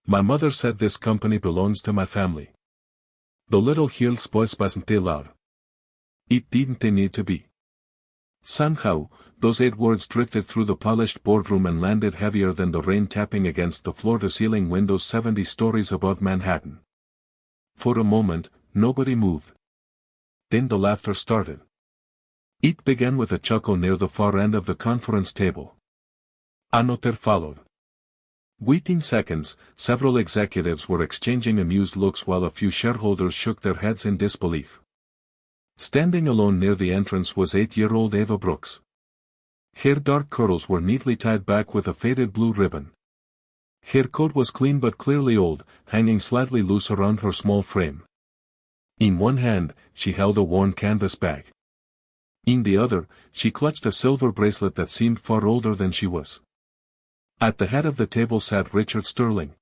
My mother said this company belongs to my family. The little Heiress voice wasn't loud. It didn't need to be. Somehow, those 8 words drifted through the polished boardroom and landed heavier than the rain tapping against the floor-to-ceiling windows 70 stories above Manhattan. For a moment, nobody moved. Then the laughter started. It began with a chuckle near the far end of the conference table. Another followed. Within seconds, several executives were exchanging amused looks while a few shareholders shook their heads in disbelief. Standing alone near the entrance was 8-year-old Ava Brooks. Her dark curls were neatly tied back with a faded blue ribbon. Her coat was clean but clearly old, hanging slightly loose around her small frame. In one hand, she held a worn canvas bag. In the other, she clutched a silver bracelet that seemed far older than she was. At the head of the table sat Richard Sterling.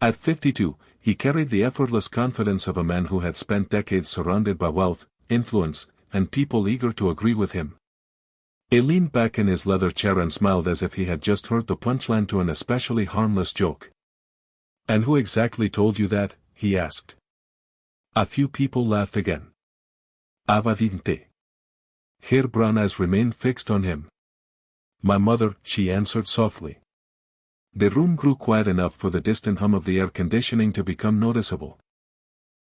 At 52, he carried the effortless confidence of a man who had spent decades surrounded by wealth, influence, and people eager to agree with him. He leaned back in his leather chair and smiled as if he had just heard the punchline to an especially harmless joke. "And who exactly told you that?" he asked. A few people laughed again. Ava didn't. Her brown eyes remained fixed on him. "My mother," she answered softly. The room grew quiet enough for the distant hum of the air conditioning to become noticeable.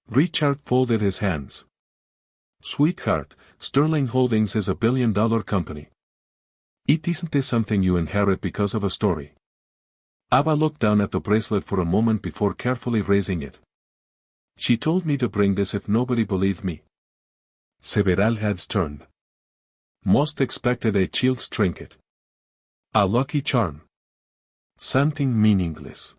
Richard folded his hands. "Sweetheart, Sterling Holdings is $1 billion company. It isn't something you inherit because of a story." Ava looked down at the bracelet for a moment before carefully raising it. "She told me to bring this if nobody believed me." Several heads turned. Most expected a child's trinket. A lucky charm. Something meaningless.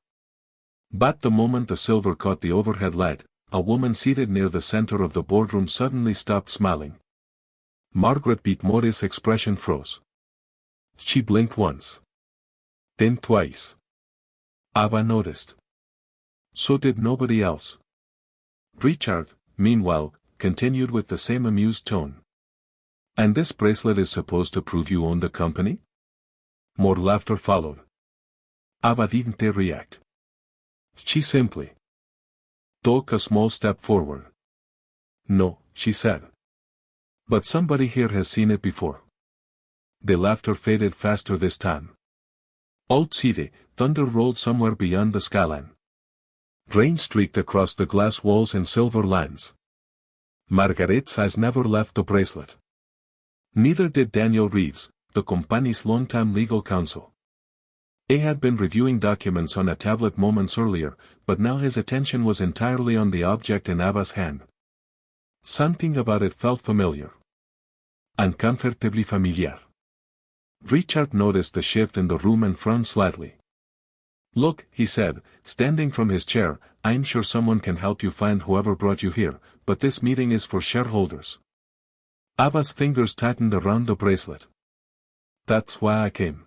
But the moment the silver caught the overhead light, a woman seated near the center of the boardroom suddenly stopped smiling. Margaret Beatmore's expression froze. She blinked once. Then twice. Ava noticed. So did nobody else. Richard, meanwhile, continued with the same amused tone. "And this bracelet is supposed to prove you own the company?" More laughter followed. Ava didn't react. She simply took a small step forward. "No," she said. "But somebody here has seen it before." The laughter faded faster this time. Outside, thunder rolled somewhere beyond the skyline. Rain streaked across the glass walls in silver lines. Margaret's eyes never left the bracelet. Neither did Daniel Reeves, the company's longtime legal counsel. He had been reviewing documents on a tablet moments earlier, but now his attention was entirely on the object in Ava's hand. Something about it felt familiar. Uncomfortably familiar. Richard noticed the shift in the room and frowned slightly. "Look," he said, standing from his chair, "I'm sure someone can help you find whoever brought you here, but this meeting is for shareholders." Ava's fingers tightened around the bracelet. "That's why I came."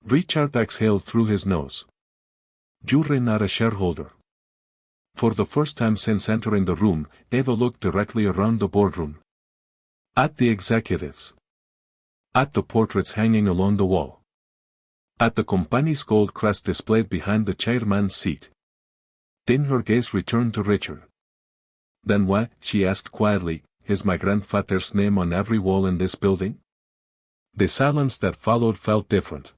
Richard exhaled through his nose. "You're not a shareholder." For the first time since entering the room, Ava looked directly around the boardroom. At the executives. At the portraits hanging along the wall. At the company's gold crest displayed behind the chairman's seat. Then her gaze returned to Richard. "Then why," she asked quietly, "is my grandfather's name on every wall in this building?" The silence that followed felt different.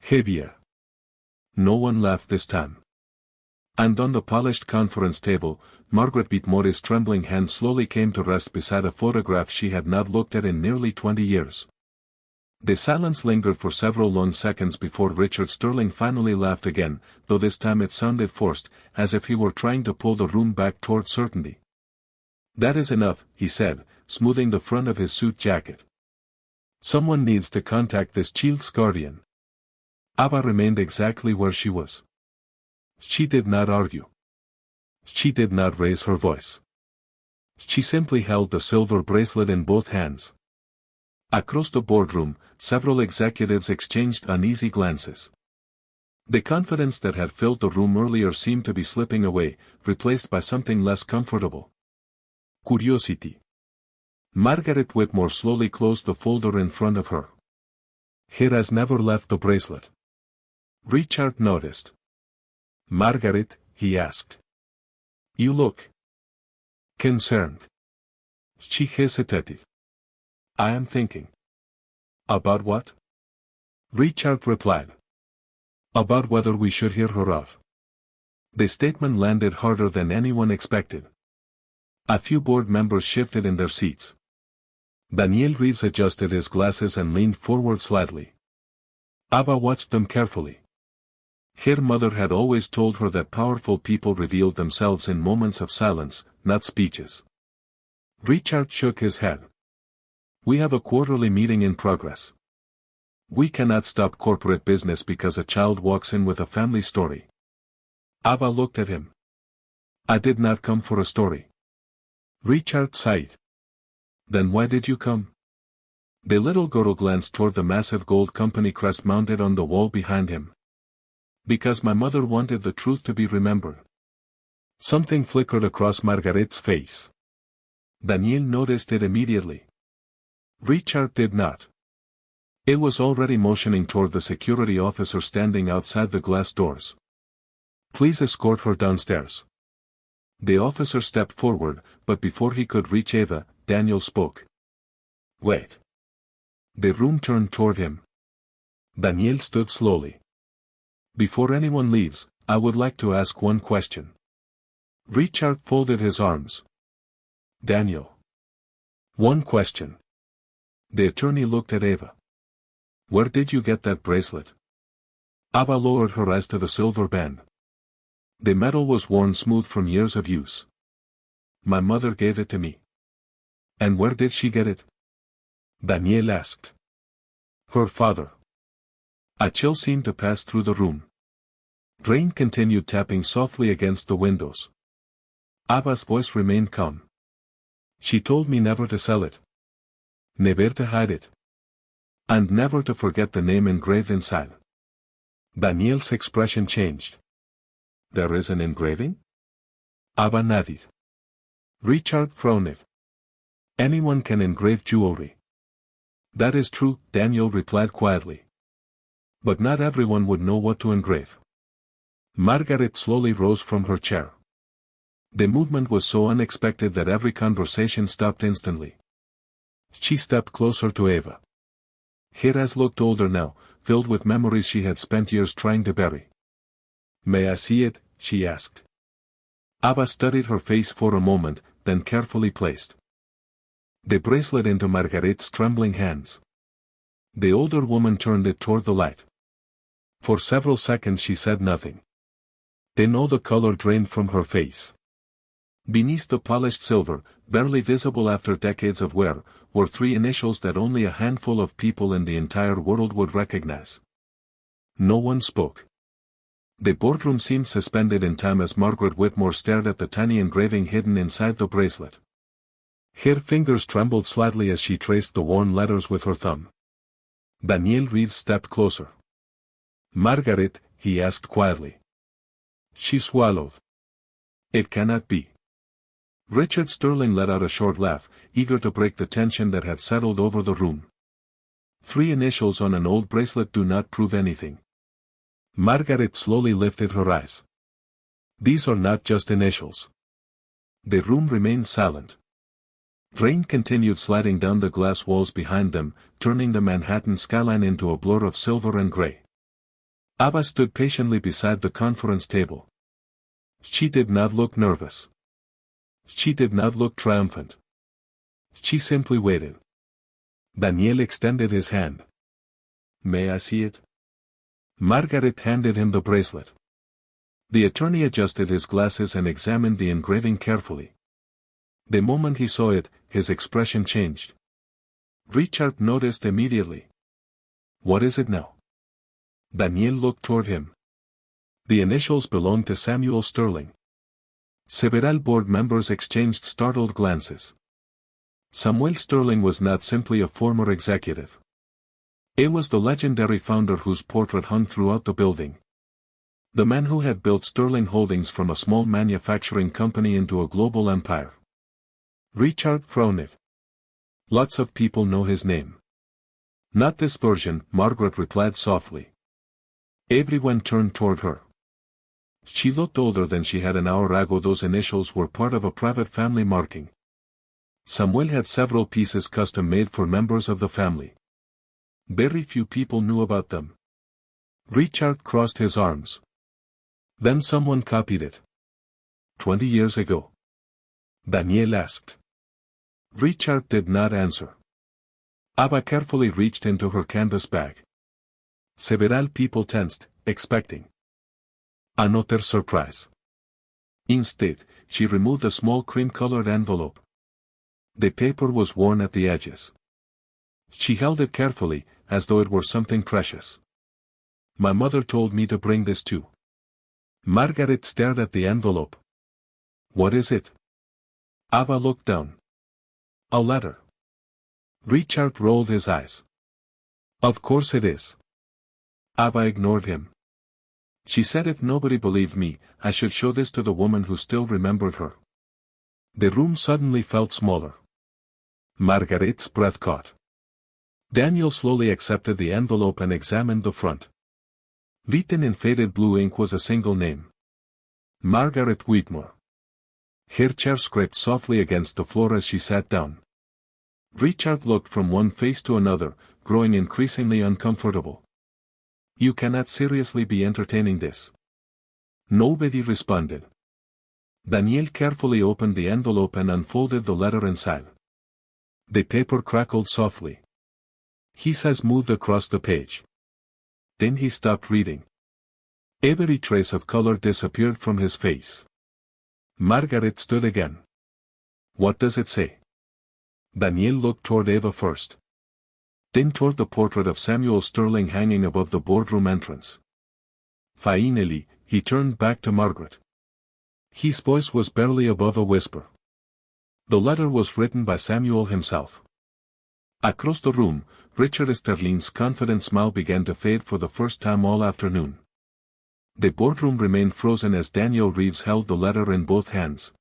Heavier. No one laughed this time. And on the polished conference table, Margaret Beatmore's trembling hand slowly came to rest beside a photograph she had not looked at in nearly 20 years. The silence lingered for several long seconds before Richard Sterling finally laughed again, though this time it sounded forced, as if he were trying to pull the room back toward certainty. "That is enough," he said, smoothing the front of his suit jacket. "Someone needs to contact this child's guardian." Ava remained exactly where she was. She did not argue. She did not raise her voice. She simply held the silver bracelet in both hands. Across the boardroom, several executives exchanged uneasy glances. The confidence that had filled the room earlier seemed to be slipping away, replaced by something less comfortable. Curiosity. Margaret Whitmore slowly closed the folder in front of her. "Heiress never left the bracelet." Richard noticed. Margaret, he asked. You look concerned. She hesitated. I am thinking. About what? Richard replied. About whether we should hear her out. The statement landed harder than anyone expected. A few board members shifted in their seats. Daniel Reeves adjusted his glasses and leaned forward slightly. Ava watched them carefully. Her mother had always told her that powerful people revealed themselves in moments of silence, not speeches. Richard shook his head. We have a quarterly meeting in progress. We cannot stop corporate business because a child walks in with a family story. Ava looked at him. I did not come for a story. Richard sighed. Then why did you come? The little girl glanced toward the massive gold company crest mounted on the wall behind him. Because my mother wanted the truth to be remembered. Something flickered across Margaret's face. Daniel noticed it immediately. Richard did not. It was already motioning toward the security officer standing outside the glass doors. Please escort her downstairs. The officer stepped forward, but before he could reach Ava, Daniel spoke. Wait. The room turned toward him. Daniel stood slowly. Before anyone leaves, I would like to ask one question. Richard folded his arms. Daniel. One question. The attorney looked at Ava. Where did you get that bracelet? Ava lowered her eyes to the silver band. The metal was worn smooth from years of use. My mother gave it to me. And where did she get it? Daniel asked. Her father. A chill seemed to pass through the room. Rain continued tapping softly against the windows. Ava's voice remained calm. She told me never to sell it. Never to hide it. And never to forget the name engraved inside. Daniel's expression changed. There is an engraving? Ava nodded. Richard frowned. Anyone can engrave jewelry. That is true, Daniel replied quietly. But not everyone would know what to engrave. Margaret slowly rose from her chair. The movement was so unexpected that every conversation stopped instantly. She stepped closer to Ava. Heiress looked older now, filled with memories she had spent years trying to bury. May I see it? She asked. Ava studied her face for a moment, then carefully placed the bracelet into Margaret's trembling hands. The older woman turned it toward the light. For several seconds she said nothing. Then all the color drained from her face. Beneath the polished silver, barely visible after decades of wear, were three initials that only a handful of people in the entire world would recognize. No one spoke. The boardroom seemed suspended in time as Margaret Whitmore stared at the tiny engraving hidden inside the bracelet. Her fingers trembled slightly as she traced the worn letters with her thumb. Daniel Reeves stepped closer. Margaret, he asked quietly. She swallowed. It cannot be. Richard Sterling let out a short laugh, eager to break the tension that had settled over the room. Three initials on an old bracelet do not prove anything. Margaret slowly lifted her eyes. These are not just initials. The room remained silent. Rain continued sliding down the glass walls behind them, turning the Manhattan skyline into a blur of silver and gray. Ava stood patiently beside the conference table. She did not look nervous. She did not look triumphant. She simply waited. Daniel extended his hand. May I see it? Margaret handed him the bracelet. The attorney adjusted his glasses and examined the engraving carefully. The moment he saw it, his expression changed. Richard noticed immediately. What is it now? Daniel looked toward him. The initials belonged to Samuel Sterling. Several board members exchanged startled glances. Samuel Sterling was not simply a former executive. It was the legendary founder whose portrait hung throughout the building. The man who had built Sterling Holdings from a small manufacturing company into a global empire. Richard frowned. Lots of people know his name. Not this version, Margaret replied softly. Everyone turned toward her. She looked older than she had an hour ago. Those initials were part of a private family marking. Samuel had several pieces custom made for members of the family. Very few people knew about them. Richard crossed his arms. Then someone copied it. 20 years ago. Daniel asked. Richard did not answer. Ava carefully reached into her canvas bag. Several people tensed, expecting another surprise. Instead, she removed a small cream-colored envelope. The paper was worn at the edges. She held it carefully, as though it were something precious. My mother told me to bring this too. Margaret stared at the envelope. What is it? Ava looked down. A letter. Richard rolled his eyes. Of course it is. Ava ignored him. She said if nobody believed me, I should show this to the woman who still remembered her. The room suddenly felt smaller. Margaret's breath caught. Daniel slowly accepted the envelope and examined the front. Written in faded blue ink was a single name. Margaret Whitmore. Her chair scraped softly against the floor as she sat down. Richard looked from one face to another, growing increasingly uncomfortable. You cannot seriously be entertaining this. Nobody responded. Daniel carefully opened the envelope and unfolded the letter inside. The paper crackled softly. He moved across the page. Then he stopped reading. Every trace of color disappeared from his face. Margaret stood again. What does it say? Daniel looked toward Eva first. Then toward the portrait of Samuel Sterling hanging above the boardroom entrance. Finally, he turned back to Margaret. His voice was barely above a whisper. The letter was written by Samuel himself. Across the room, Richard Sterling's confident smile began to fade for the first time all afternoon. The boardroom remained frozen as Daniel Reeves held the letter in both hands.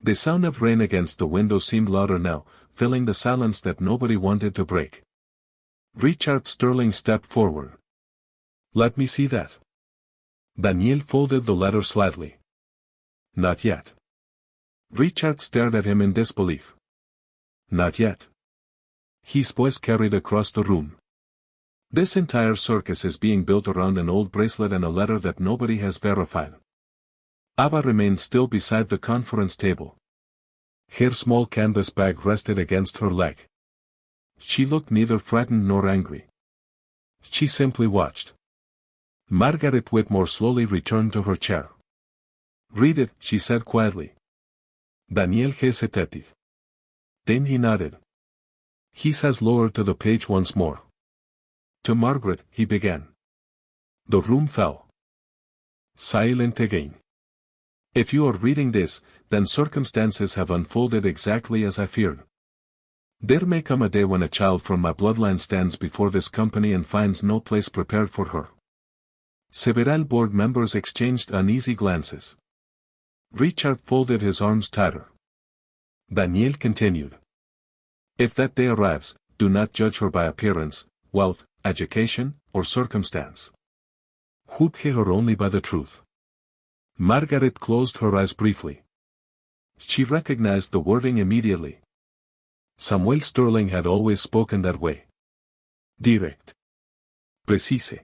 The sound of rain against the window seemed louder now, filling the silence that nobody wanted to break. Richard Sterling stepped forward. Let me see that. Daniel folded the letter slightly. Not yet. Richard stared at him in disbelief. Not yet. His voice carried across the room. This entire circus is being built around an old bracelet and a letter that nobody has verified. Ava remained still beside the conference table. Her small canvas bag rested against her leg. She looked neither frightened nor angry. She simply watched. Margaret Whitmore slowly returned to her chair. Read it, she said quietly. Daniel hesitated. Then he nodded. He lowered to the page once more. To Margaret, he began. The room fell. Silent again. If you are reading this, then circumstances have unfolded exactly as I feared. There may come a day when a child from my bloodline stands before this company and finds no place prepared for her. Several board members exchanged uneasy glances. Richard folded his arms tighter. Daniel continued. If that day arrives, do not judge her by appearance, wealth, education, or circumstance. Judge her only by the truth. Margaret closed her eyes briefly. She recognized the wording immediately. Samuel Sterling had always spoken that way. Direct. Precise.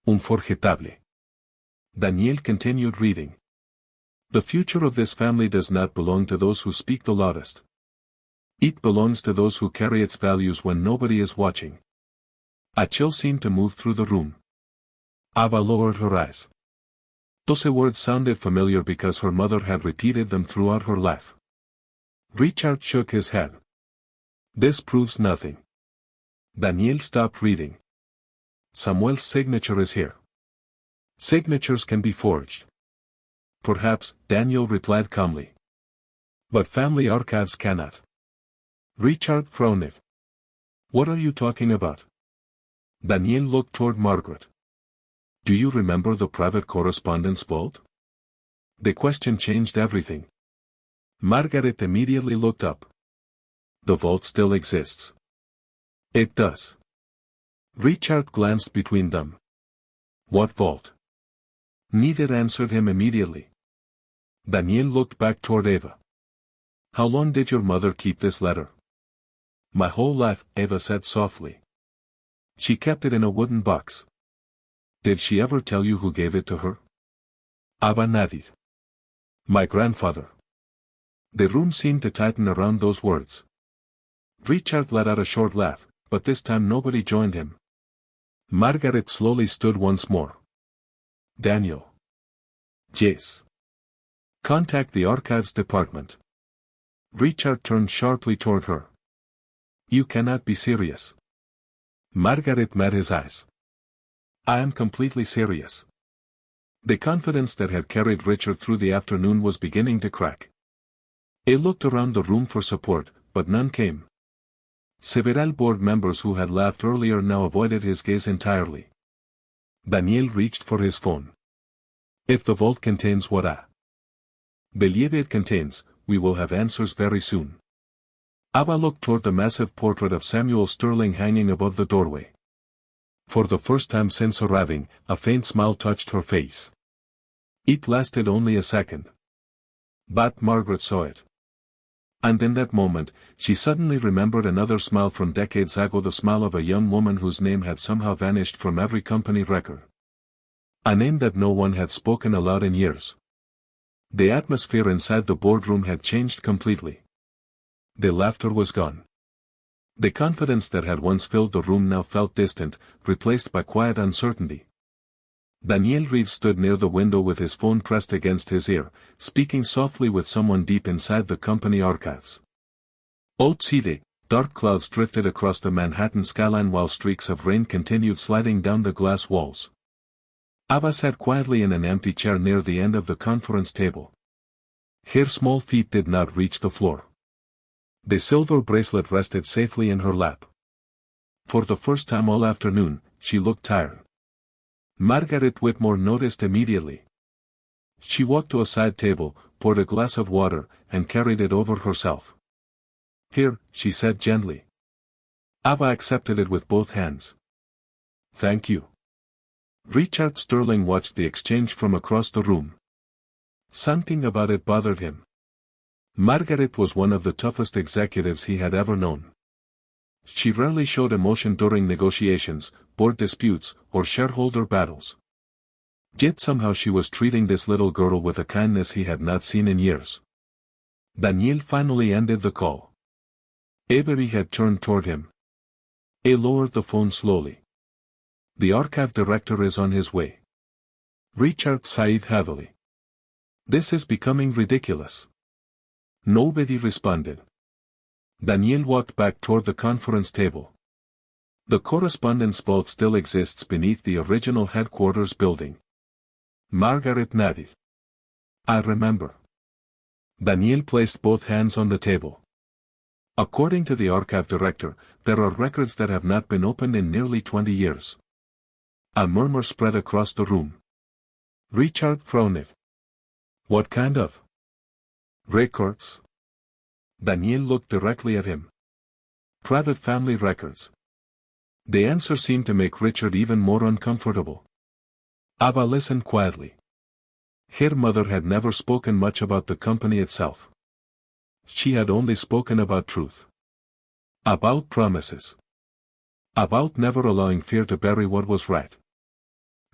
Unforgettable. Daniel continued reading. The future of this family does not belong to those who speak the loudest. It belongs to those who carry its values when nobody is watching. A chill seemed to move through the room. Ava lowered her eyes. Those words sounded familiar because her mother had repeated them throughout her life. Richard shook his head. This proves nothing. Daniel stopped reading. Samuel's signature is here. Signatures can be forged. Perhaps, Daniel replied calmly. But family archives cannot. Richard frowned. What are you talking about? Daniel looked toward Margaret. Do you remember the private correspondence vault? The question changed everything. Margaret immediately looked up. The vault still exists. It does. Richard glanced between them. What vault? Neither answered him immediately. Daniel looked back toward Eva. How long did your mother keep this letter? My whole life, Eva said softly. She kept it in a wooden box. Did she ever tell you who gave it to her? Abba nodded. My grandfather. The room seemed to tighten around those words. Richard let out a short laugh, but this time nobody joined him. Margaret slowly stood once more. Daniel. Yes. Contact the archives department. Richard turned sharply toward her. You cannot be serious. Margaret met his eyes. I am completely serious. The confidence that had carried Richard through the afternoon was beginning to crack. He looked around the room for support, but none came. Several board members who had laughed earlier now avoided his gaze entirely. Daniel reached for his phone. If the vault contains what I believe it contains, we will have answers very soon. Abba looked toward the massive portrait of Samuel Sterling hanging above the doorway. For the first time since arriving, a faint smile touched her face. It lasted only a second. But Margaret saw it. And in that moment, she suddenly remembered another smile from decades ago, the smile of a young woman whose name had somehow vanished from every company record. A name that no one had spoken aloud in years. The atmosphere inside the boardroom had changed completely. The laughter was gone. The confidence that had once filled the room now felt distant, replaced by quiet uncertainty. Daniel Reed stood near the window with his phone pressed against his ear, speaking softly with someone deep inside the company archives. Outside, dark clouds drifted across the Manhattan skyline while streaks of rain continued sliding down the glass walls. Abba sat quietly in an empty chair near the end of the conference table. Her small feet did not reach the floor. The silver bracelet rested safely in her lap. For the first time all afternoon, she looked tired. Margaret Whitmore noticed immediately. She walked to a side table, poured a glass of water, and carried it over herself. Here, she said gently. Abba accepted it with both hands. Thank you. Richard Sterling watched the exchange from across the room. Something about it bothered him. Margaret was one of the toughest executives he had ever known. She rarely showed emotion during negotiations, board disputes, or shareholder battles. Yet somehow she was treating this little girl with a kindness he had not seen in years. Daniel finally ended the call. Avery had turned toward him. He lowered the phone slowly. The archive director is on his way. Richard sighed heavily. This is becoming ridiculous. Nobody responded. Daniel walked back toward the conference table. The correspondence vault still exists beneath the original headquarters building. Margaret nodded. I remember. Daniel placed both hands on the table. According to the archive director, there are records that have not been opened in nearly 20 years. A murmur spread across the room. Richard frowned. What kind of records? Daniel looked directly at him. Private family records. The answer seemed to make Richard even more uncomfortable. Abba listened quietly. Her mother had never spoken much about the company itself. She had only spoken about truth. About promises. About never allowing fear to bury what was right.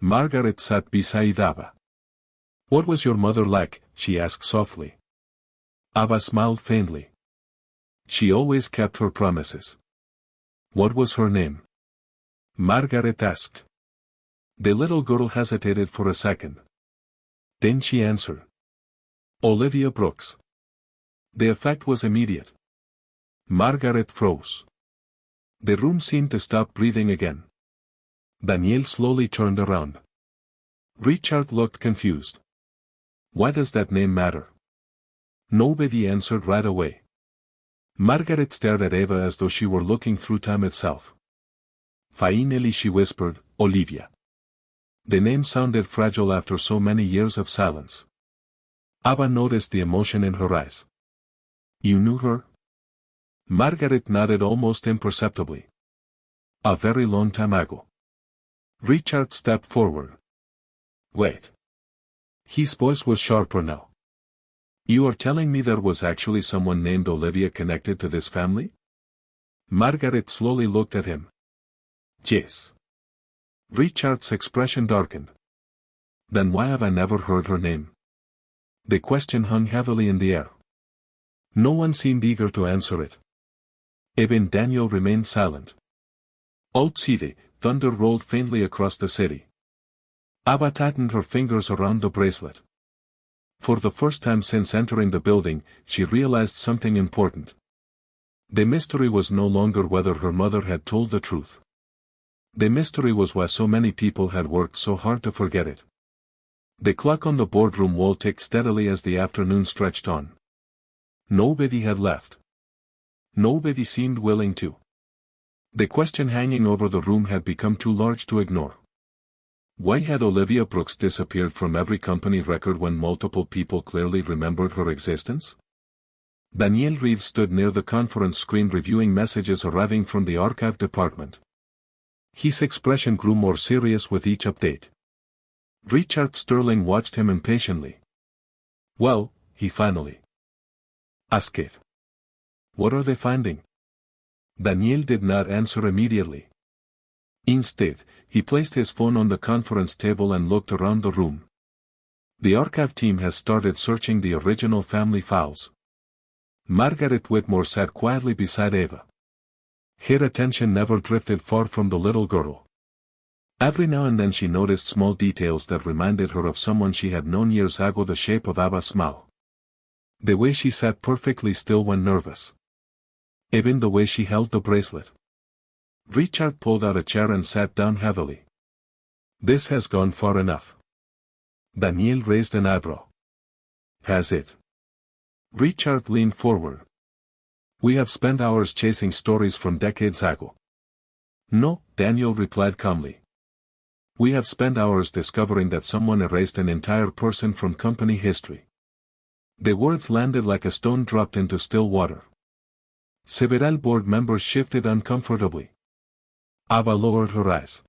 Margaret sat beside Abba. What was your mother like? She asked softly. Abba smiled faintly. She always kept her promises. What was her name? Margaret asked. The little girl hesitated for a second. Then she answered. Olivia Brooks. The effect was immediate. Margaret froze. The room seemed to stop breathing again. Daniel slowly turned around. Richard looked confused. Why does that name matter? Nobody answered right away. Margaret stared at Eva as though she were looking through time itself. Finally she whispered, Olivia. The name sounded fragile after so many years of silence. Abba noticed the emotion in her eyes. You knew her? Margaret nodded almost imperceptibly. A very long time ago. Richard stepped forward. Wait. His voice was sharper now. You are telling me there was actually someone named Olivia connected to this family? Margaret slowly looked at him. Yes. Richard's expression darkened. Then why have I never heard her name? The question hung heavily in the air. No one seemed eager to answer it. Even Daniel remained silent. Outside, thunder rolled faintly across the city. Abba tightened her fingers around the bracelet. For the first time since entering the building, she realized something important. The mystery was no longer whether her mother had told the truth. The mystery was why so many people had worked so hard to forget it. The clock on the boardroom wall ticked steadily as the afternoon stretched on. Nobody had left. Nobody seemed willing to. The question hanging over the room had become too large to ignore. Why had Olivia Brooks disappeared from every company record when multiple people clearly remembered her existence? Daniel Reeves stood near the conference screen reviewing messages arriving from the archive department. His expression grew more serious with each update. Richard Sterling watched him impatiently. Well, he finally asked. What are they finding? Daniel did not answer immediately. Instead, he placed his phone on the conference table and looked around the room. The archive team has started searching the original family files. Margaret Whitmore sat quietly beside Ava. Her attention never drifted far from the little girl. Every now and then she noticed small details that reminded her of someone she had known years ago, the shape of Ava's smile. The way she sat perfectly still when nervous. Even the way she held the bracelet. Richard pulled out a chair and sat down heavily. This has gone far enough. Daniel raised an eyebrow. Has it? Richard leaned forward. We have spent hours chasing stories from decades ago. No, Daniel replied calmly. We have spent hours discovering that someone erased an entire person from company history. The words landed like a stone dropped into still water. Several board members shifted uncomfortably. Ava lowered her eyes.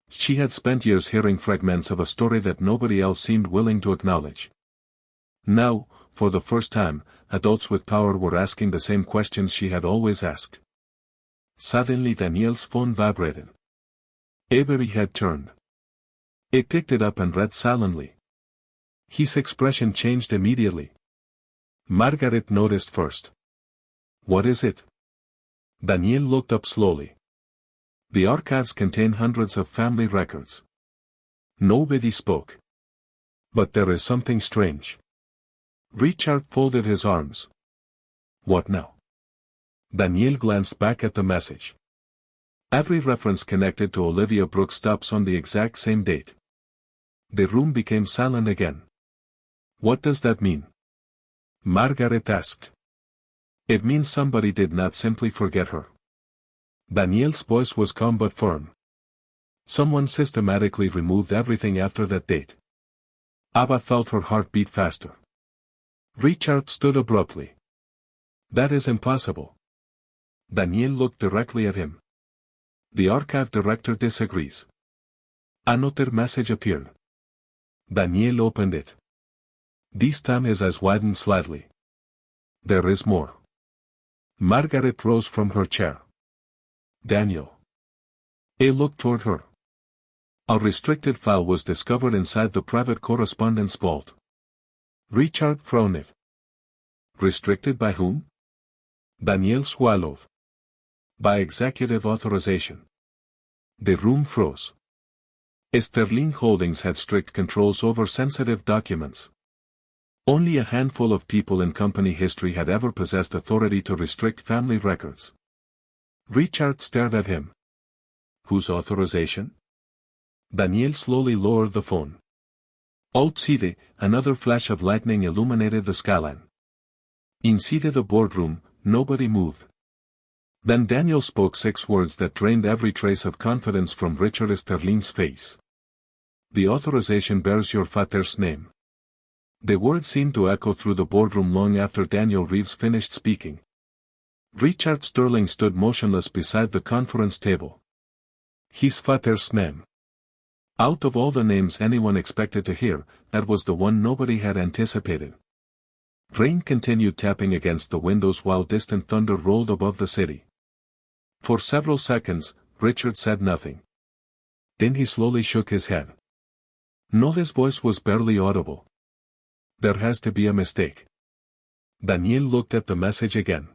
She had spent years hearing fragments of a story that nobody else seemed willing to acknowledge. Now, for the first time, adults with power were asking the same questions she had always asked. Suddenly Daniel's phone vibrated. Avery had turned. He picked it up and read silently. His expression changed immediately. Margaret noticed first. What is it? Daniel looked up slowly. The archives contain hundreds of family records. Nobody spoke. But there is something strange. Richard folded his arms. What now? Daniel glanced back at the message. Every reference connected to Olivia Brooks stops on the exact same date. The room became silent again. What does that mean? Margaret asked. It means somebody did not simply forget her. Daniel's voice was calm but firm. Someone systematically removed everything after that date. Ava felt her heart beat faster. Richard stood abruptly. That is impossible. Daniel looked directly at him. The archive director disagrees. Another message appeared. Daniel opened it. This time his eyes widened slightly. There is more. Margaret rose from her chair. Daniel. He looked toward her. A restricted file was discovered inside the private correspondence vault. Richard frowned. Restricted by whom? Daniel swallowed. By executive authorization. The room froze. Sterling Holdings had strict controls over sensitive documents. Only a handful of people in company history had ever possessed authority to restrict family records. Richard stared at him. Whose authorization? Daniel slowly lowered the phone. Outside, another flash of lightning illuminated the skyline. Inside the boardroom, nobody moved. Then Daniel spoke 6 words that drained every trace of confidence from Richard Sterling's face. The authorization bears your father's name. The words seemed to echo through the boardroom long after Daniel Reeves finished speaking. Richard Sterling stood motionless beside the conference table. His father's name. Out of all the names anyone expected to hear, that was the one nobody had anticipated. Rain continued tapping against the windows while distant thunder rolled above the city. For several seconds, Richard said nothing. Then he slowly shook his head. No, his voice was barely audible. There has to be a mistake. Daniel looked at the message again.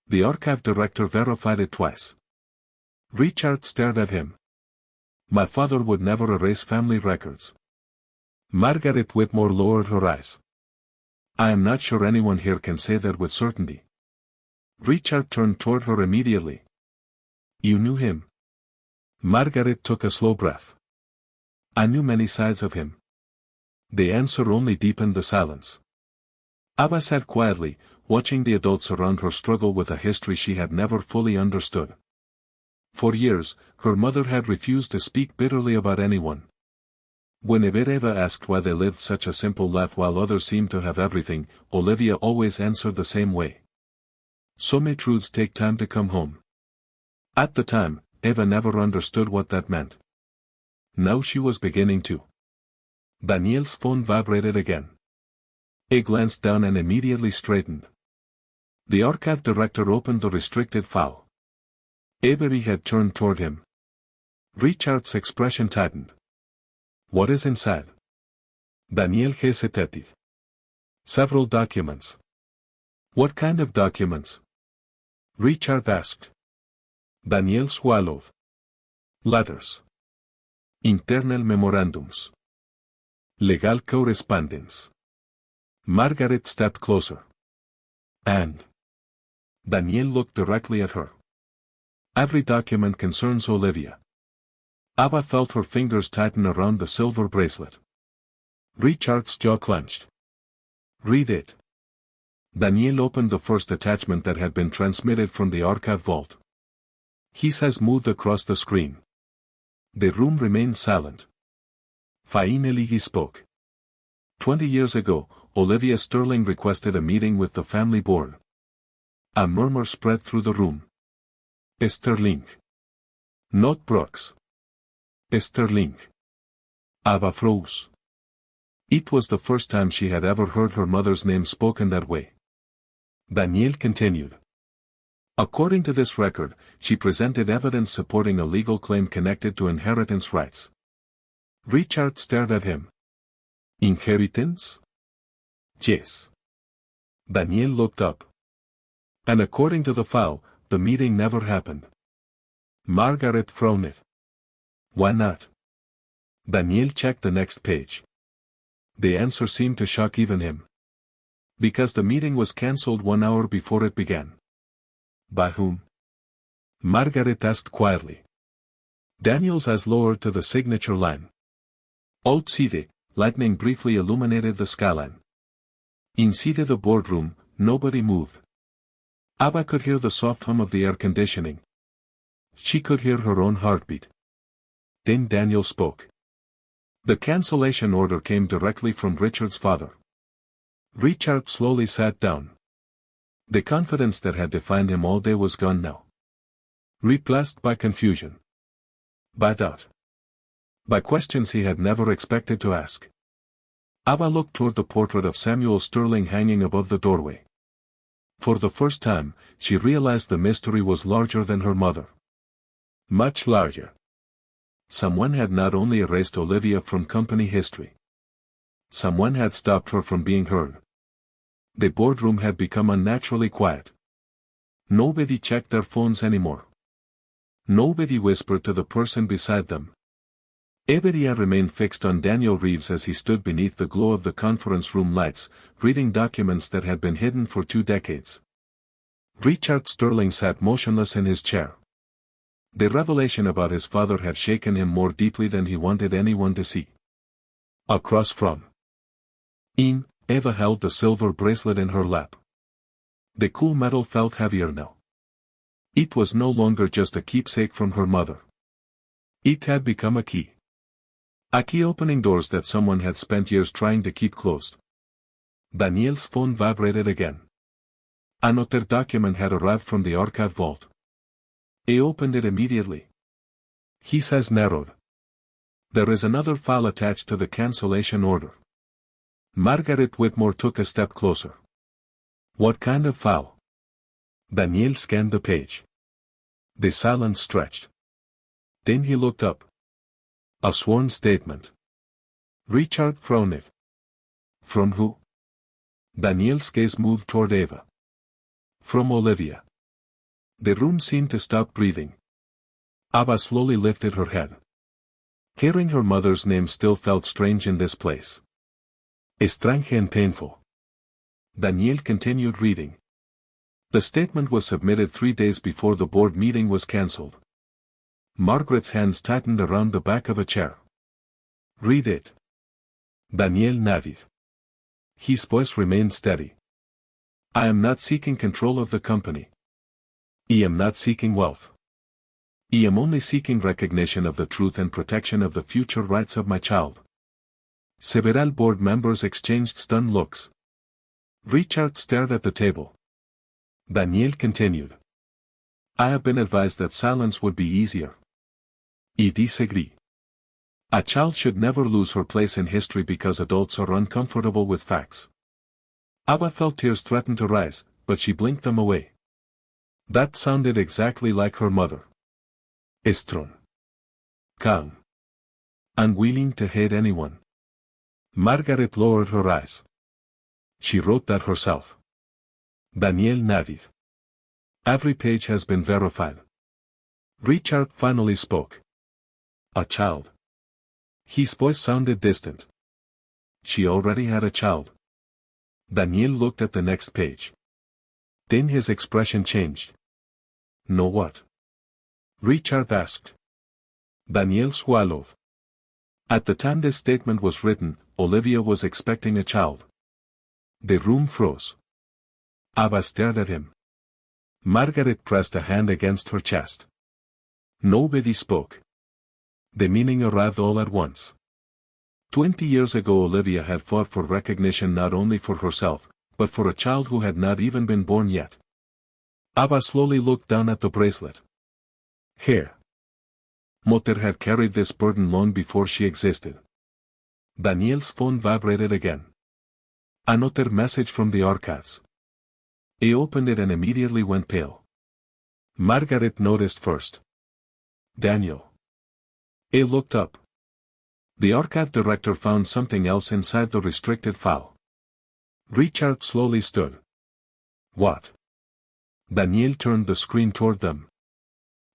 The archive director verified it twice. Richard stared at him. My father would never erase family records. Margaret Whitmore lowered her eyes. I am not sure anyone here can say that with certainty. Richard turned toward her immediately. You knew him? Margaret took a slow breath. I knew many sides of him. The answer only deepened the silence. Abba sat quietly, watching the adults around her struggle with a history she had never fully understood. For years, her mother had refused to speak bitterly about anyone. Whenever Eva asked why they lived such a simple life while others seemed to have everything, Olivia always answered the same way. Some truths take time to come home. At the time, Eva never understood what that meant. Now she was beginning to. Daniel's phone vibrated again. He glanced down and immediately straightened. The archive director opened the restricted file. Avery had turned toward him. Richard's expression tightened. What is inside? Daniel hesitated. Several documents. What kind of documents? Richard asked. Daniel swallowed. Letters. Internal memorandums. Legal correspondence. Margaret stepped closer. And. Daniel looked directly at her. Every document concerns Olivia. Abba felt her fingers tighten around the silver bracelet. Richard's jaw clenched. Read it. Daniel opened the first attachment that had been transmitted from the archive vault. He says moved across the screen. The room remained silent. Finally he spoke. 20 years ago, Olivia Sterling requested a meeting with the family board. A murmur spread through the room. Sterling. Not Brooks. Sterling. Ava froze. It was the first time she had ever heard her mother's name spoken that way. Daniel continued. According to this record, she presented evidence supporting a legal claim connected to inheritance rights. Richard stared at him. Inheritance? Yes. Daniel looked up. And according to the file, the meeting never happened. Margaret frowned. Why not? Daniel checked the next page. The answer seemed to shock even him. Because the meeting was cancelled 1 hour before it began. By whom? Margaret asked quietly. Daniel's eyes lowered to the signature line. Outside, lightning briefly illuminated the skyline. Inside the boardroom, nobody moved. Abba could hear the soft hum of the air conditioning. She could hear her own heartbeat. Then Daniel spoke. The cancellation order came directly from Richard's father. Richard slowly sat down. The confidence that had defined him all day was gone now. Replaced by confusion. By doubt. By questions he had never expected to ask. Abba looked toward the portrait of Samuel Sterling hanging above the doorway. For the first time, she realized the mystery was larger than her mother. Much larger. Someone had not only erased Olivia from company history. Someone had stopped her from being heard. The boardroom had become unnaturally quiet. Nobody checked their phones anymore. Nobody whispered to the person beside them. Every eye remained fixed on Daniel Reeves as he stood beneath the glow of the conference room lights, reading documents that had been hidden for 2 decades. Richard Sterling sat motionless in his chair. The revelation about his father had shaken him more deeply than he wanted anyone to see. Across from him, Eva held the silver bracelet in her lap. The cool metal felt heavier now. It was no longer just a keepsake from her mother. It had become a key. A key opening doors that someone had spent years trying to keep closed. Daniel's phone vibrated again. Another document had arrived from the archive vault. He opened it immediately. His eyes narrowed. There is another file attached to the cancellation order. Margaret Whitmore took a step closer. What kind of file? Daniel scanned the page. The silence stretched. Then he looked up. A sworn statement. Richard frowned. From who? Daniel's gaze moved toward Eva. From Olivia. The room seemed to stop breathing. Ava slowly lifted her head. Hearing her mother's name still felt strange in this place. Strange and painful. Daniel continued reading. The statement was submitted 3 days before the board meeting was cancelled. Margaret's hands tightened around the back of a chair. Read it. Daniel nodded. His voice remained steady. I am not seeking control of the company. I am not seeking wealth. I am only seeking recognition of the truth and protection of the future rights of my child. Several board members exchanged stunned looks. Richard stared at the table. Daniel continued. I have been advised that silence would be easier. I disagree. A child should never lose her place in history because adults are uncomfortable with facts. Ava felt tears threaten to rise, but she blinked them away. That sounded exactly like her mother. Strong. Calm. Unwilling to hate anyone. Margaret lowered her eyes. She wrote that herself. Daniel nodded. Every page has been verified. Richard finally spoke. A child. His voice sounded distant. She already had a child. Daniel looked at the next page. Then his expression changed. No what? Richard asked. Daniel swallowed. At the time this statement was written, Olivia was expecting a child. The room froze. Ava stared at him. Margaret pressed a hand against her chest. Nobody spoke. The meaning arrived all at once. 20 years ago Olivia had fought for recognition not only for herself, but for a child who had not even been born yet. Ava slowly looked down at the bracelet. Here. Mother had carried this burden long before she existed. Daniel's phone vibrated again. Another message from the archives. He opened it and immediately went pale. Margaret noticed first. Daniel. He looked up. The archive director found something else inside the restricted file. Richard slowly stood. What? Daniel turned the screen toward them.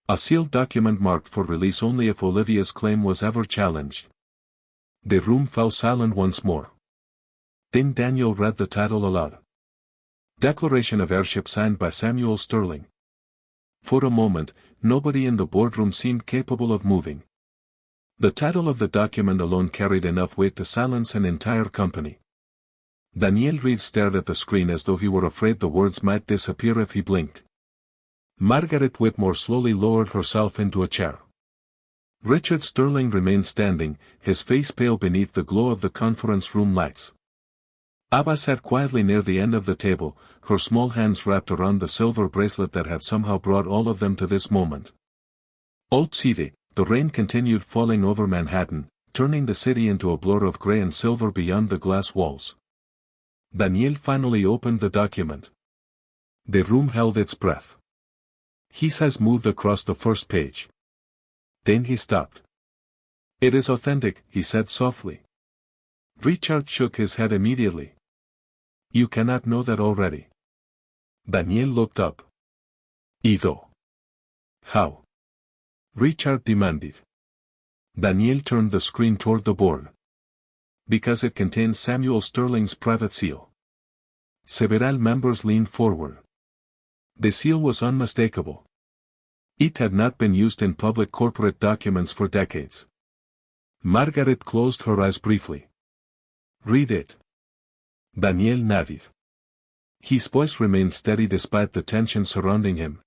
A sealed document marked for release only if Olivia's claim was ever challenged. The room fell silent once more. Then Daniel read the title aloud. Declaration of Heirship signed by Samuel Sterling. For a moment, nobody in the boardroom seemed capable of moving. The title of the document alone carried enough weight to silence an entire company. Daniel Reed stared at the screen as though he were afraid the words might disappear if he blinked. Margaret Whitmore slowly lowered herself into a chair. Richard Sterling remained standing, his face pale beneath the glow of the conference room lights. Ava sat quietly near the end of the table, her small hands wrapped around the silver bracelet that had somehow brought all of them to this moment. Outside, the rain continued falling over Manhattan, turning the city into a blur of gray and silver beyond the glass walls. Daniel finally opened the document. The room held its breath. His eyes moved across the first page. Then he stopped. It is authentic, he said softly. Richard shook his head immediately. You cannot know that already. Daniel looked up. Ido. How? Richard demanded. Daniel turned the screen toward the board. Because it contains Samuel Sterling's private seal. Several members leaned forward. The seal was unmistakable. It had not been used in public corporate documents for decades. Margaret closed her eyes briefly. Read it. Daniel nodded. His voice remained steady despite the tension surrounding him.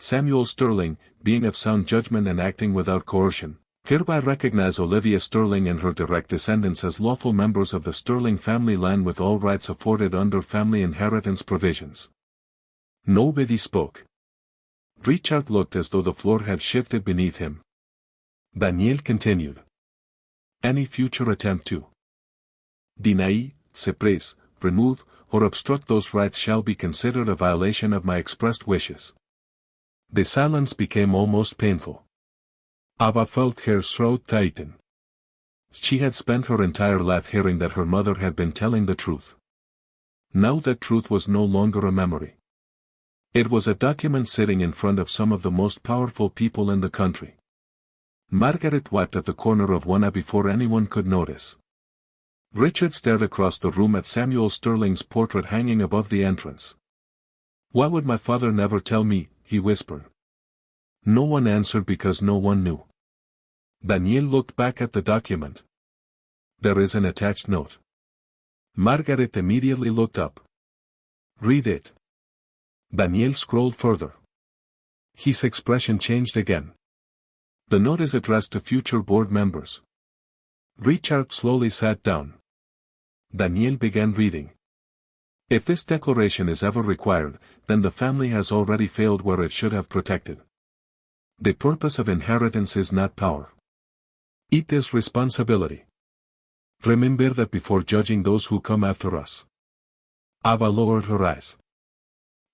Samuel Sterling, being of sound judgment and acting without coercion, hereby recognize Olivia Sterling and her direct descendants as lawful members of the Sterling family line with all rights afforded under family inheritance provisions. Nobody spoke. Richard looked as though the floor had shifted beneath him. Daniel continued. Any future attempt to deny, suppress, remove, or obstruct those rights shall be considered a violation of my expressed wishes. The silence became almost painful. Ava felt her throat tighten. She had spent her entire life hearing that her mother had been telling the truth. Now that truth was no longer a memory. It was a document sitting in front of some of the most powerful people in the country. Margaret wiped at the corner of one eye before anyone could notice. Richard stared across the room at Samuel Sterling's portrait hanging above the entrance. Why would my father never tell me, he whispered. No one answered because no one knew. Daniel looked back at the document. There is an attached note. Margaret immediately looked up. Read it. Daniel scrolled further. His expression changed again. The note is addressed to future board members. Richard slowly sat down. Daniel began reading. If this declaration is ever required, then the family has already failed where it should have protected. The purpose of inheritance is not power. It is responsibility. Remember that before judging those who come after us. Ava lowered her eyes.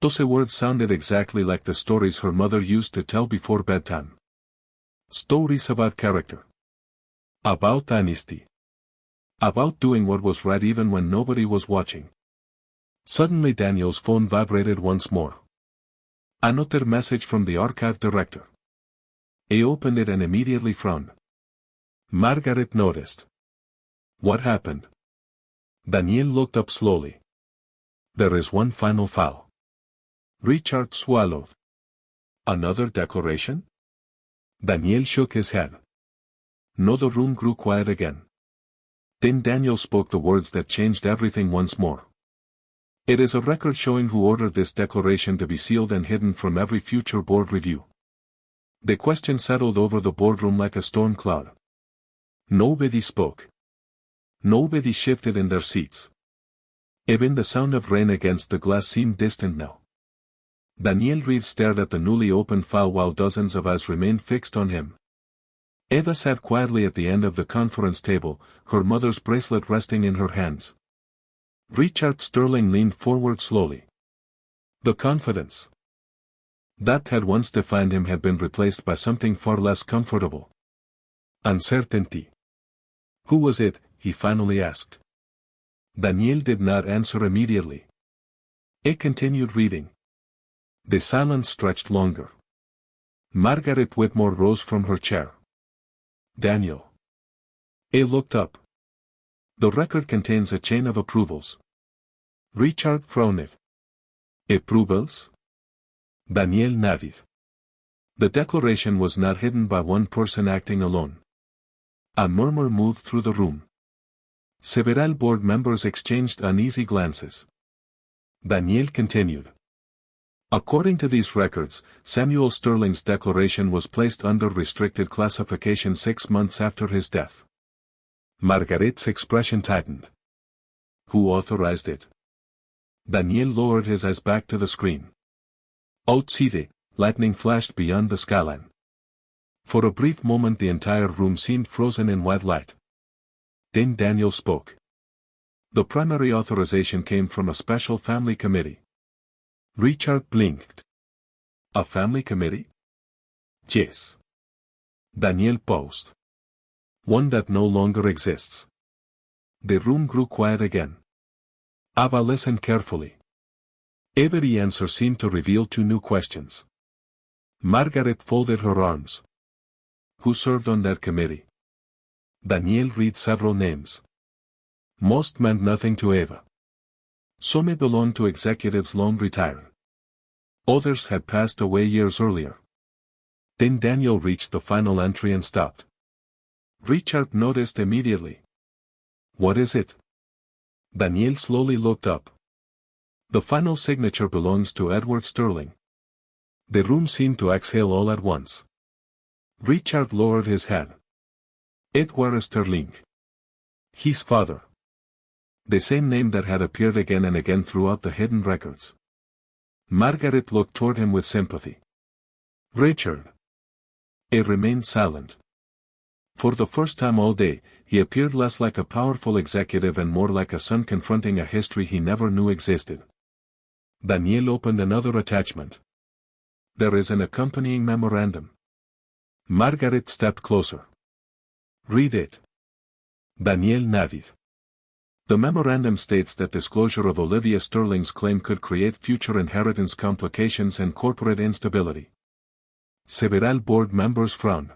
Those words sounded exactly like the stories her mother used to tell before bedtime. Stories about character. About honesty. About doing what was right even when nobody was watching. Suddenly Daniel's phone vibrated once more. Another message from the archive director. He opened it and immediately frowned. Margaret noticed. What happened? Daniel looked up slowly. There is one final file. Richard swallowed. Another declaration? Daniel shook his head. No, the room grew quiet again. Then Daniel spoke the words that changed everything once more. It is a record showing who ordered this declaration to be sealed and hidden from every future board review. The question settled over the boardroom like a storm cloud. Nobody spoke. Nobody shifted in their seats. Even the sound of rain against the glass seemed distant now. Daniel Reed stared at the newly opened file while dozens of eyes remained fixed on him. Eva sat quietly at the end of the conference table, her mother's bracelet resting in her hands. Richard Sterling leaned forward slowly. The confidence that had once defined him had been replaced by something far less comfortable. Uncertainty. Who was it? He finally asked. Daniel did not answer immediately. He continued reading. The silence stretched longer. Margaret Whitmore rose from her chair. Daniel. He looked up. The record contains a chain of approvals. Richard frowned. Approvals? Daniel nodded. The declaration was not hidden by one person acting alone. A murmur moved through the room. Several board members exchanged uneasy glances. Daniel continued. According to these records, Samuel Sterling's declaration was placed under restricted classification 6 months after his death. Margaret's expression tightened. Who authorized it? Daniel lowered his eyes back to the screen. Outside, lightning flashed beyond the skyline. For a brief moment the entire room seemed frozen in white light. Then Daniel spoke. The primary authorization came from a special family committee. Richard blinked. A family committee? Yes. Daniel paused. One that no longer exists. The room grew quiet again. Ava listened carefully. Every answer seemed to reveal 2 new questions. Margaret folded her arms. Who served on that committee? Daniel read several names. Most meant nothing to Eva. Some belonged to executives long retired. Others had passed away years earlier. Then Daniel reached the final entry and stopped. Richard noticed immediately. What is it? Daniel slowly looked up. The final signature belongs to Edward Sterling. The room seemed to exhale all at once. Richard lowered his head. Edward Sterling. His father. The same name that had appeared again and again throughout the hidden records. Margaret looked toward him with sympathy. Richard. He remained silent. For the first time all day, he appeared less like a powerful executive and more like a son confronting a history he never knew existed. Daniel opened another attachment. There is an accompanying memorandum. Margaret stepped closer. Read it. Daniel nodded. The memorandum states that disclosure of Olivia Sterling's claim could create future inheritance complications and corporate instability. Several board members frowned.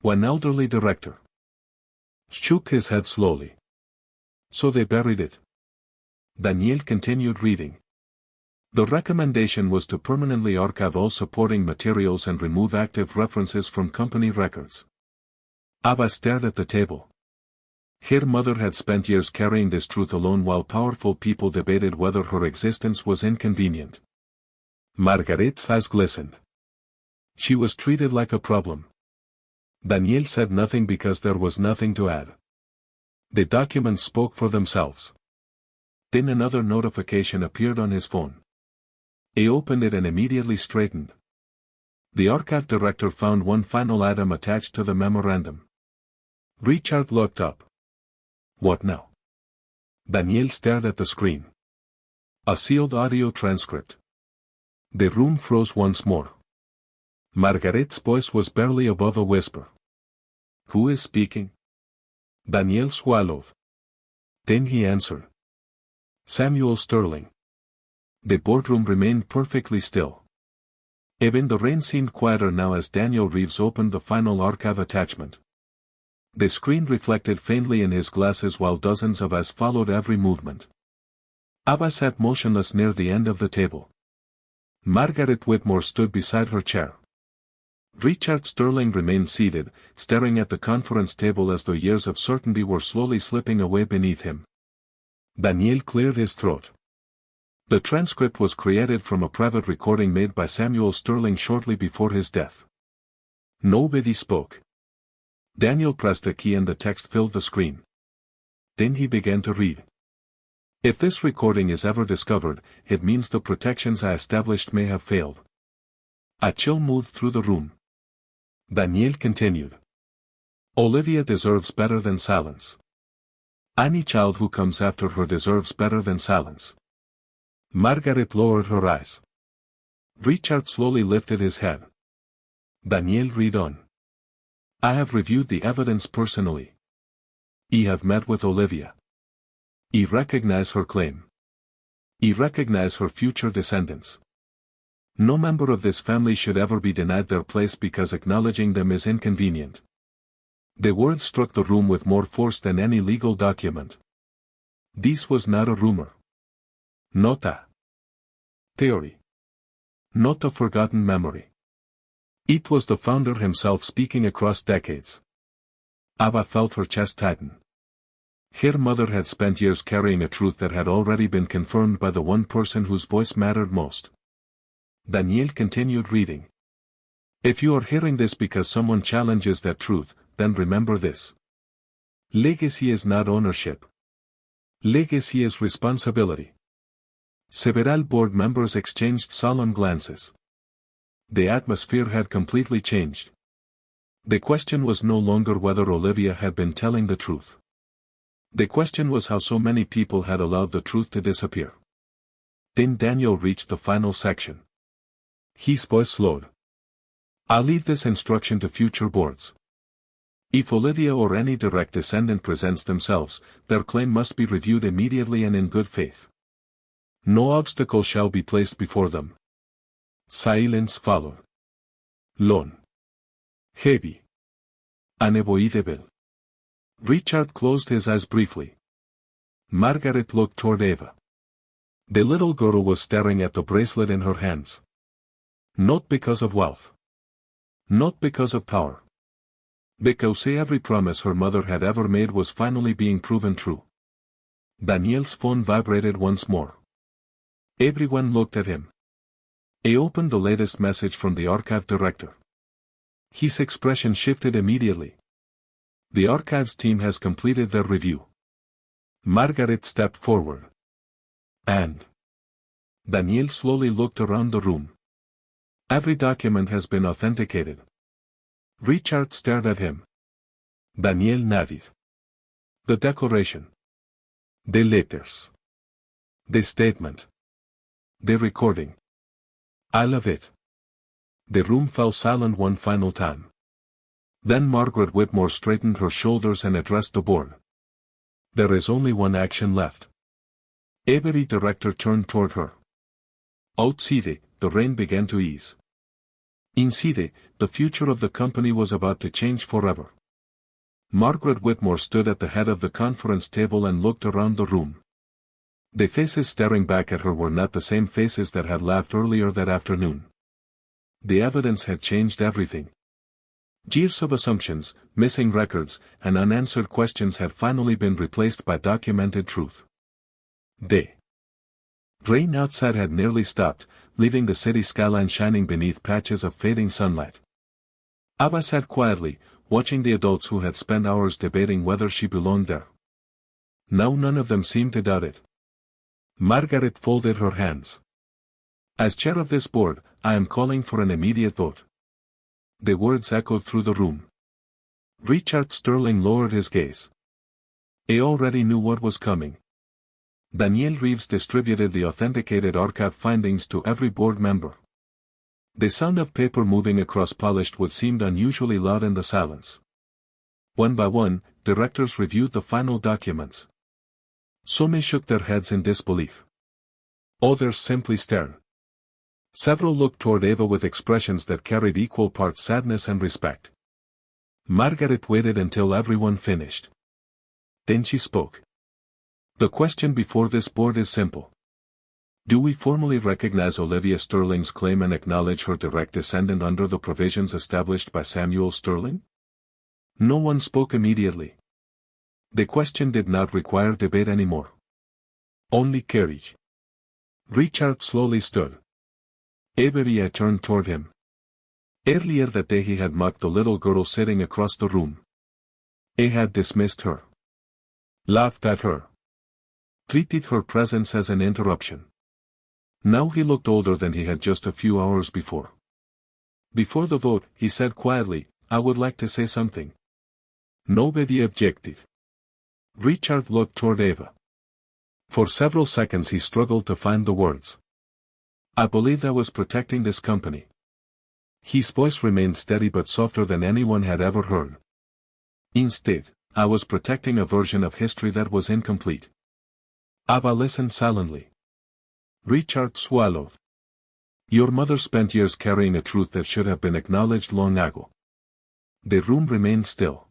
One elderly director shook his head slowly. So they buried it. Daniel continued reading. The recommendation was to permanently archive all supporting materials and remove active references from company records. Abba stared at the table. Her mother had spent years carrying this truth alone while powerful people debated whether her existence was inconvenient. Margaret's eyes glistened. She was treated like a problem. Daniel said nothing because there was nothing to add. The documents spoke for themselves. Then another notification appeared on his phone. He opened it and immediately straightened. The archive director found one final item attached to the memorandum. Richard looked up. What now? Daniel stared at the screen. A sealed audio transcript. The room froze once more. Margaret's voice was barely above a whisper. Who is speaking? Daniel swallowed. Then he answered. Samuel Sterling. The boardroom remained perfectly still. Even the rain seemed quieter now as Daniel Reeves opened the final archive attachment. The screen reflected faintly in his glasses while dozens of eyes followed every movement. Abba sat motionless near the end of the table. Margaret Whitmore stood beside her chair. Richard Sterling remained seated, staring at the conference table as though years of certainty were slowly slipping away beneath him. Daniel cleared his throat. The transcript was created from a private recording made by Samuel Sterling shortly before his death. Nobody spoke. Daniel pressed a key and the text filled the screen. Then he began to read. If this recording is ever discovered, it means the protections I established may have failed. A chill moved through the room. Daniel continued. Olivia deserves better than silence. Any child who comes after her deserves better than silence. Margaret lowered her eyes. Richard slowly lifted his head. Daniel read on. I have reviewed the evidence personally. I have met with Olivia. I recognize her claim. I recognize her future descendants. No member of this family should ever be denied their place because acknowledging them is inconvenient. The words struck the room with more force than any legal document. This was not a rumor. Not a theory. Not a forgotten memory. It was the founder himself speaking across decades. Abba felt her chest tighten. Her mother had spent years carrying a truth that had already been confirmed by the one person whose voice mattered most. Daniel continued reading. If you are hearing this because someone challenges that truth, then remember this. Legacy is not ownership. Legacy is responsibility. Several board members exchanged solemn glances. The atmosphere had completely changed. The question was no longer whether Olivia had been telling the truth. The question was how so many people had allowed the truth to disappear. Then Daniel reached the final section. His voice slowed. I'll leave this instruction to future boards. If Olivia or any direct descendant presents themselves, their claim must be reviewed immediately and in good faith. No obstacle shall be placed before them. Silence followed. Long. Heavy. Unavoidable. Richard closed his eyes briefly. Margaret looked toward Eva. The little girl was staring at the bracelet in her hands. Not because of wealth. Not because of power. Because every promise her mother had ever made was finally being proven true. Daniel's phone vibrated once more. Everyone looked at him. He opened the latest message from the archive director. His expression shifted immediately. The archives team has completed their review. Margaret stepped forward. And Daniel slowly looked around the room. Every document has been authenticated. Richard stared at him. Daniel nodded. The declaration. The letters. The statement. The recording. I love it. The room fell silent one final time. Then Margaret Whitmore straightened her shoulders and addressed the board. There is only one action left. Every director turned toward her. Outside, the rain began to ease. Inside, the future of the company was about to change forever. Margaret Whitmore stood at the head of the conference table and looked around the room. The faces staring back at her were not the same faces that had laughed earlier that afternoon. The evidence had changed everything. Years of assumptions, missing records, and unanswered questions had finally been replaced by documented truth. The rain outside had nearly stopped, leaving the city skyline shining beneath patches of fading sunlight. Abba sat quietly, watching the adults who had spent hours debating whether she belonged there. Now none of them seemed to doubt it. Margaret folded her hands. As chair of this board, I am calling for an immediate vote. The words echoed through the room. Richard Sterling lowered his gaze. He already knew what was coming. Daniel Reeves distributed the authenticated archive findings to every board member. The sound of paper moving across polished wood seemed unusually loud in the silence. One by one, directors reviewed the final documents. Some shook their heads in disbelief. Others simply stared. Several looked toward Eva with expressions that carried equal parts sadness and respect. Margaret waited until everyone finished. Then she spoke. The question before this board is simple. Do we formally recognize Olivia Sterling's claim and acknowledge her direct descendant under the provisions established by Samuel Sterling? No one spoke immediately. The question did not require debate anymore. Only courage. Richard slowly stood. Avery turned toward him. Earlier that day he had mocked the little girl sitting across the room. He had dismissed her. Laughed at her. Treated her presence as an interruption. Now he looked older than he had just a few hours before. Before the vote, he said quietly, I would like to say something. Nobody objected. Richard looked toward Eva. For several seconds he struggled to find the words. I believed I was protecting this company. His voice remained steady but softer than anyone had ever heard. Instead, I was protecting a version of history that was incomplete. Ava listened silently. Richard swallowed. Your mother spent years carrying a truth that should have been acknowledged long ago. The room remained still.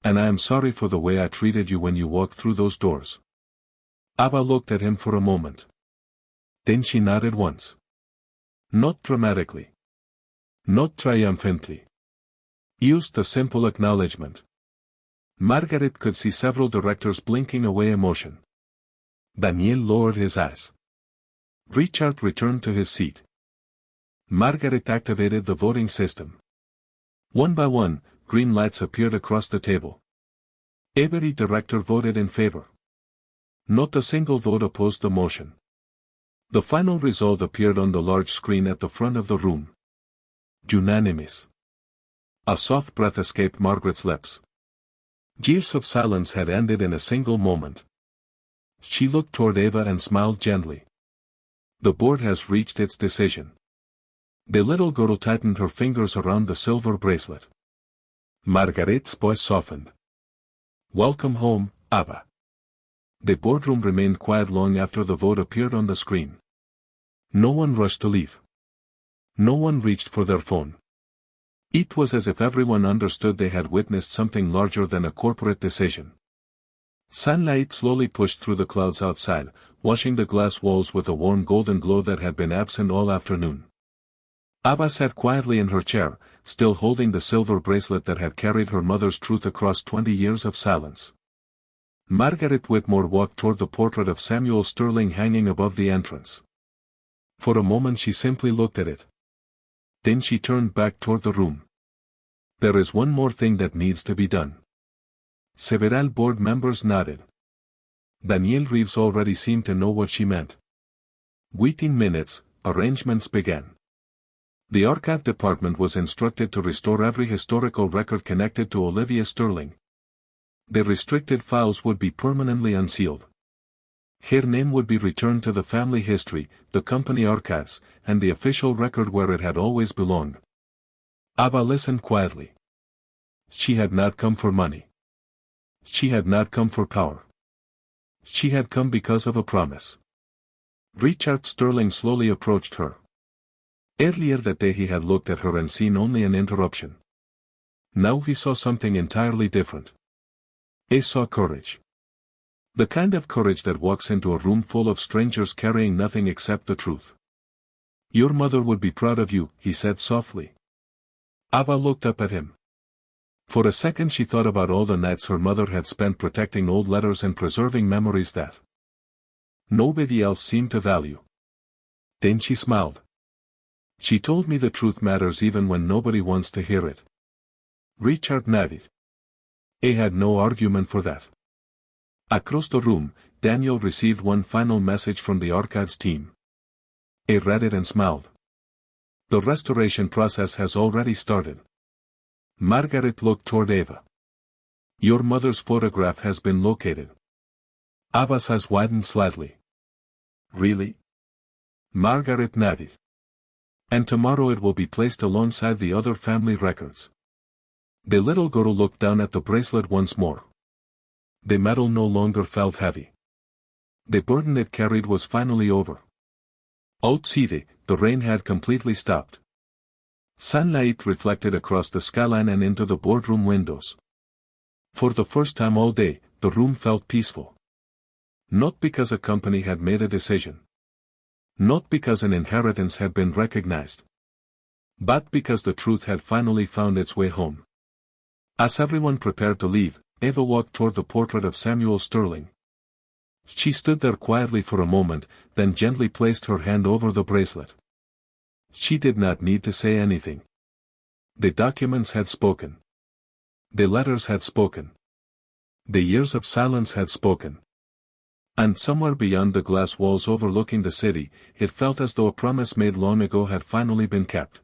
And I am sorry for the way I treated you when you walked through those doors. Ava looked at him for a moment. Then she nodded once. Not dramatically. Not triumphantly. Used a simple acknowledgement. Margaret could see several directors blinking away emotion. Daniel lowered his eyes. Richard returned to his seat. Margaret activated the voting system. One by one, green lights appeared across the table. Every director voted in favor. Not a single vote opposed the motion. The final result appeared on the large screen at the front of the room. Unanimous. A soft breath escaped Margaret's lips. Years of silence had ended in a single moment. She looked toward Eva and smiled gently. The board has reached its decision. The little girl tightened her fingers around the silver bracelet. Margaret's voice softened. Welcome home, Ava. The boardroom remained quiet long after the vote appeared on the screen. No one rushed to leave. No one reached for their phone. It was as if everyone understood they had witnessed something larger than a corporate decision. Sunlight slowly pushed through the clouds outside, washing the glass walls with a warm golden glow that had been absent all afternoon. Ava sat quietly in her chair, still holding the silver bracelet that had carried her mother's truth across 20 years of silence. Margaret Whitmore walked toward the portrait of Samuel Sterling hanging above the entrance. For a moment she simply looked at it. Then she turned back toward the room. There is one more thing that needs to be done. Several board members nodded. Daniel Reeves already seemed to know what she meant. Within minutes, arrangements began. The archive department was instructed to restore every historical record connected to Olivia Sterling. The restricted files would be permanently unsealed. Her name would be returned to the family history, the company archives, and the official record where it had always belonged. Abba listened quietly. She had not come for money. She had not come for power. She had come because of a promise. Richard Sterling slowly approached her. Earlier that day he had looked at her and seen only an interruption. Now he saw something entirely different. He saw courage. The kind of courage that walks into a room full of strangers carrying nothing except the truth. Your mother would be proud of you, he said softly. Abba looked up at him. For a second she thought about all the nights her mother had spent protecting old letters and preserving memories that nobody else seemed to value. Then she smiled. She told me the truth matters even when nobody wants to hear it. Richard nodded. He had no argument for that. Across the room, Daniel received one final message from the archives team. He read it and smiled. The restoration process has already started. Margaret looked toward Eva. Your mother's photograph has been located. Abba's eyes widened slightly. Really? Margaret nodded. And tomorrow it will be placed alongside the other family records. The little girl looked down at the bracelet once more. The metal no longer felt heavy. The burden it carried was finally over. Outside, the rain had completely stopped. Sunlight reflected across the skyline and into the boardroom windows. For the first time all day, the room felt peaceful. Not because a company had made a decision. Not because an inheritance had been recognized. But because the truth had finally found its way home. As everyone prepared to leave, Eva walked toward the portrait of Samuel Sterling. She stood there quietly for a moment, then gently placed her hand over the bracelet. She did not need to say anything. The documents had spoken. The letters had spoken. The years of silence had spoken. And somewhere beyond the glass walls overlooking the city, it felt as though a promise made long ago had finally been kept.